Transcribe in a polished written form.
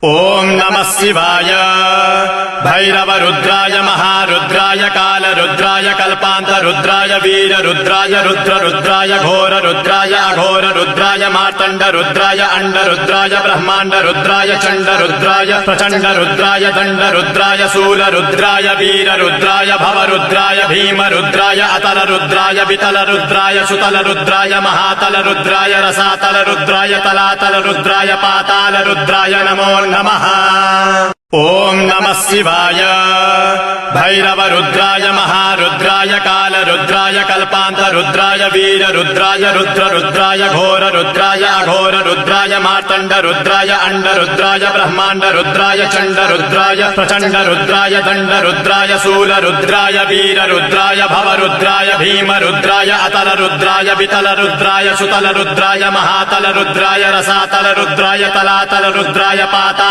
ओम नमः शिवाय भैरव रुद्राय महारुद्राय काल रुद्राय कल्पांत रुद्राय वीर रुद्राय रुद्र रुद्राय घोर रुद्राय अघोर रुद्राय मार्तंड रुद्राय अंड रुद्राय ब्रह्मांड रुद्राय चंड रुद्राय प्रचंड रुद्राय दंड रुद्राय शूल रुद्राय वीर रुद्राय भव रुद्राय भीम रुद्राय अतल रुद्राय वितल रुद्राय सुतल रुद्राय महातल रुद्राय रसातल रुद्राय तलातल रुद्राय पाताल रुद्राय नमो नमः। ओम नमः शिवाय भैरव रुद्राय महारुद्राय काल रुद्राय कल्पांत रुद्राय वीर रुद्राय रुद्र रुद्राय घोर रुद्राय अघोर रुद्राय मार्तंड रुद्राय अंड रुद्राय ब्रह्मांड रुद्राय चंड रुद्राय प्रचंड रुद्राय दंड रुद्राय शूल रुद्राय वीर रुद्राय भव रुद्राय भीम रुद्राय अतल रुद्राय वितल रुद्राय सुतल रुद्राय महातल रुद्राय रसातल रुद्राय तलातल रुद्राय पाताल